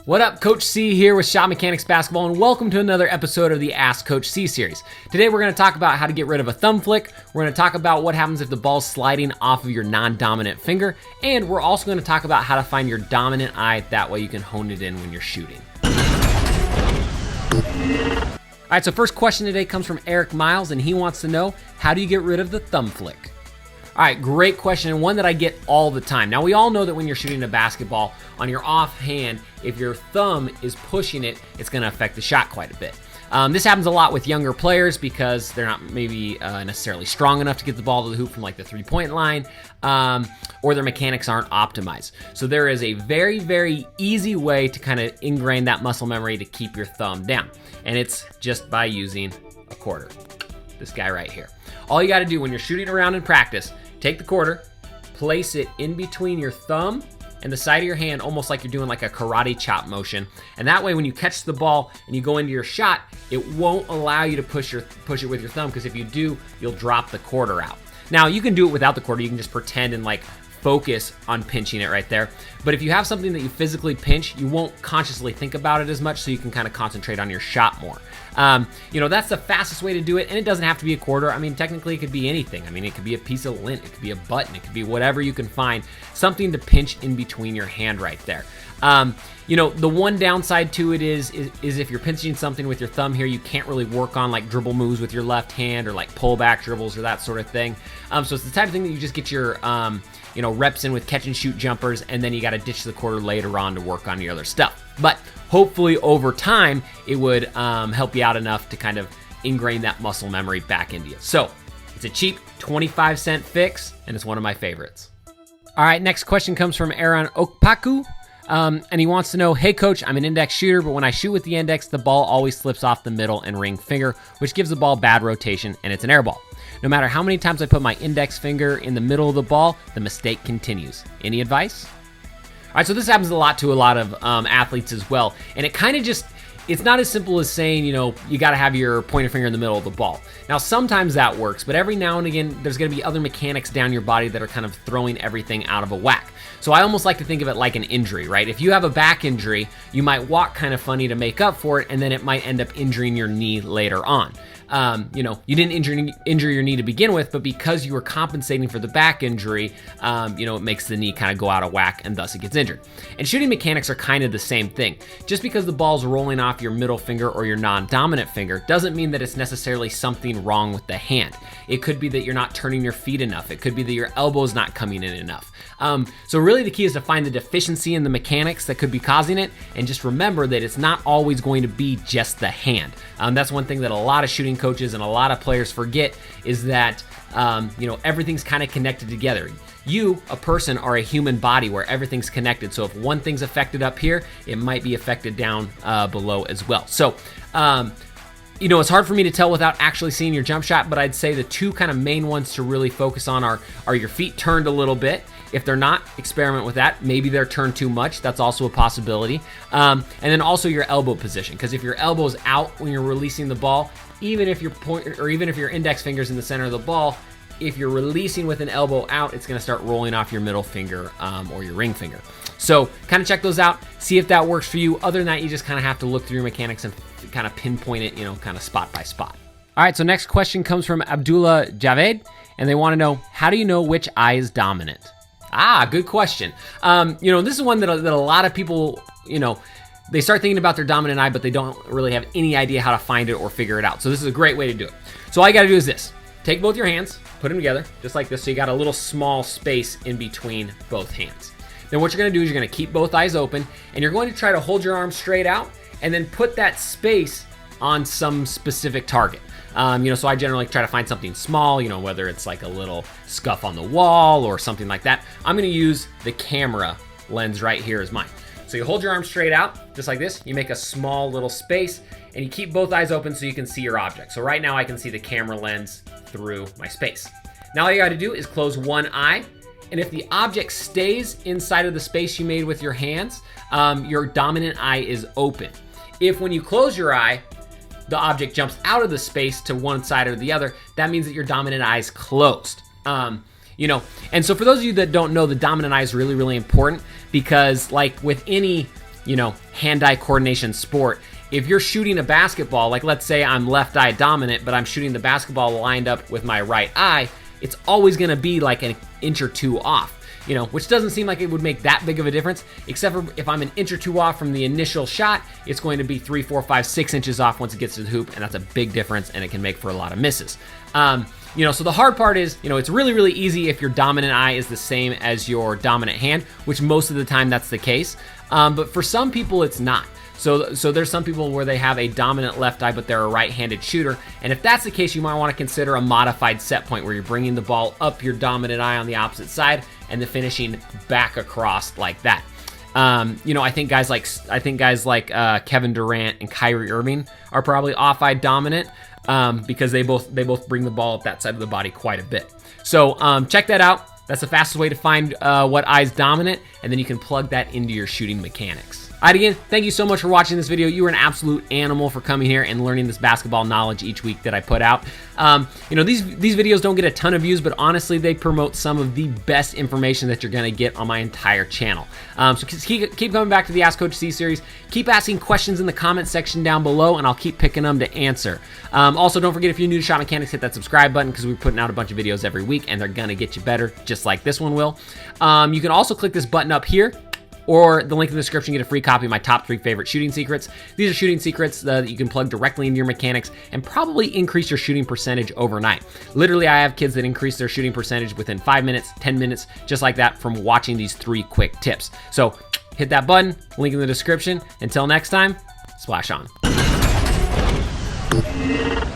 What up, Coach C here with Shot Mechanics Basketball, and welcome to another episode of the Ask Coach C series. Today we're going to talk about how to get rid of a thumb flick, we're going to talk about what happens if the ball's sliding off of your non-dominant finger, and we're also going to talk about how to find your dominant eye, that way you can hone it in when you're shooting. Alright, so first question today comes from Eric Miles, and he wants to know, how do you get rid of the thumb flick? All right, great question, and one that I get all the time. Now, we all know that when you're shooting a basketball, on your offhand, if your thumb is pushing it, it's going to affect the shot quite a bit. This happens a lot with younger players because they're not maybe necessarily strong enough to get the ball to the hoop from like the three-point line, or their mechanics aren't optimized. So there is a very, very easy way to kind of ingrain that muscle memory to keep your thumb down, and it's just by using a quarter. This guy right here. All you got to do when you're shooting around in practice, take the quarter, place it in between your thumb and the side of your hand, almost like you're doing like a karate chop motion. And that way, when you catch the ball and you go into your shot, it won't allow you to push it with your thumb, because if you do, you'll drop the quarter out. Now, you can do it without the quarter. You can just pretend and like focus on pinching it right there. But if you have something that you physically pinch, you won't consciously think about it as much, so you can kind of concentrate on your shot more. That's the fastest way to do it, and it doesn't have to be a quarter. I mean, technically it could be anything. I mean, it could be a piece of lint, it could be a button, it could be whatever you can find, something to pinch in between your hand right there. The one downside to it is if you're pinching something with your thumb here, you can't really work on like dribble moves with your left hand or like pull back dribbles or that sort of thing. So it's the type of thing that you just get your reps in with catch and shoot jumpers, and then you got to ditch the quarter later on to work on your other stuff. But hopefully over time, it would help you out enough to kind of ingrain that muscle memory back into you. So it's a cheap 25-cent fix, and it's one of my favorites. All right, next question comes from Aaron Okpaku. And he wants to know, hey coach, I'm an index shooter, but when I shoot with the index, the ball always slips off the middle and ring finger, which gives the ball bad rotation, and it's an air ball. No matter how many times I put my index finger in the middle of the ball, the mistake continues. Any advice? All right, so this happens a lot to a lot of athletes as well, and it kind of it's not as simple as saying, you got to have your pointer finger in the middle of the ball. Now, sometimes that works, but every now and again, there's going to be other mechanics down your body that are kind of throwing everything out of a whack. So I almost like to think of it like an injury, right? If you have a back injury, you might walk kind of funny to make up for it, and then it might end up injuring your knee later on. You didn't injure your knee to begin with, but because you were compensating for the back injury, it makes the knee kind of go out of whack, and thus it gets injured. And shooting mechanics are kind of the same thing. Just because the ball's rolling off your middle finger or your non-dominant finger doesn't mean that it's necessarily something wrong with the hand. It could be that you're not turning your feet enough. It could be that your elbow's not coming in enough. So really the key is to find the deficiency in the mechanics that could be causing it, and just remember that it's not always going to be just the hand. That's one thing that a lot of shooting coaches and a lot of players forget, is that everything's kind of connected together. You, a person, are a human body where everything's connected. So if one thing's affected up here, it might be affected down below as well. So it's hard for me to tell without actually seeing your jump shot, but I'd say the two kind of main ones to really focus on are your feet turned a little bit. If they're not, experiment with that. Maybe they're turned too much. That's also a possibility. And then also your elbow position, because if your elbow's out when you're releasing the ball, even if your index finger's in the center of the ball, if you're releasing with an elbow out, it's going to start rolling off your middle finger or your ring finger. So kind of check those out, see if that works for you. Other than that, you just kind of have to look through your mechanics and kind of pinpoint it, kind of spot by spot. All right, so next question comes from Abdullah Javed, and they want to know, how do you know which eye is dominant? Good question. This is one that a lot of people, they start thinking about their dominant eye, but they don't really have any idea how to find it or figure it out. So this is a great way to do it. So all you got to do is this. Take both your hands, put them together, just like this, so you got a little small space in between both hands. Then what you're going to do is you're going to keep both eyes open, and you're going to try to hold your arm straight out, and then put that space on some specific target. So I generally try to find something small, whether it's like a little scuff on the wall or something like that. I'm going to use the camera lens right here as mine. So you hold your arm straight out, just like this. You make a small little space, and you keep both eyes open so you can see your object. So right now I can see the camera lens through my space. Now all you got to do is close one eye, and if the object stays inside of the space you made with your hands, your dominant eye is open. If when you close your eye, the object jumps out of the space to one side or the other, that means that your dominant eye is closed. And so for those of you that don't know, the dominant eye is really, really important, because like with any hand-eye coordination sport. If you're shooting a basketball, like let's say I'm left eye dominant, but I'm shooting the basketball lined up with my right eye, it's always going to be like an inch or two off, which doesn't seem like it would make that big of a difference, except for if I'm an inch or two off from the initial shot, it's going to be 3, 4, 5, 6 inches off once it gets to the hoop, and that's a big difference, and it can make for a lot of misses. So the hard part is, it's really, really easy if your dominant eye is the same as your dominant hand, which most of the time that's the case. But for some people, it's not. So there's some people where they have a dominant left eye, but they're a right-handed shooter. And if that's the case, you might want to consider a modified set point where you're bringing the ball up your dominant eye on the opposite side and then finishing back across like that. I think guys like Kevin Durant and Kyrie Irving are probably off-eye dominant because they both bring the ball up that side of the body quite a bit. So check that out. That's the fastest way to find what eye's dominant, and then you can plug that into your shooting mechanics. All right, again, thank you so much for watching this video. You are an absolute animal for coming here and learning this basketball knowledge each week that I put out. These videos don't get a ton of views, but honestly, they promote some of the best information that you're going to get on my entire channel. So keep coming back to the Ask Coach C series. Keep asking questions in the comment section down below, and I'll keep picking them to answer. Also, don't forget, if you're new to Shot Mechanics, hit that subscribe button because we're putting out a bunch of videos every week, and they're going to get you better, just like this one will. You can also click this button up here, or the link in the description, get a free copy of my top 3 favorite shooting secrets. These are shooting secrets that you can plug directly into your mechanics and probably increase your shooting percentage overnight. Literally, I have kids that increase their shooting percentage within 5 minutes, 10 minutes, just like that from watching these 3 quick tips. So hit that button, link in the description. Until next time, splash on.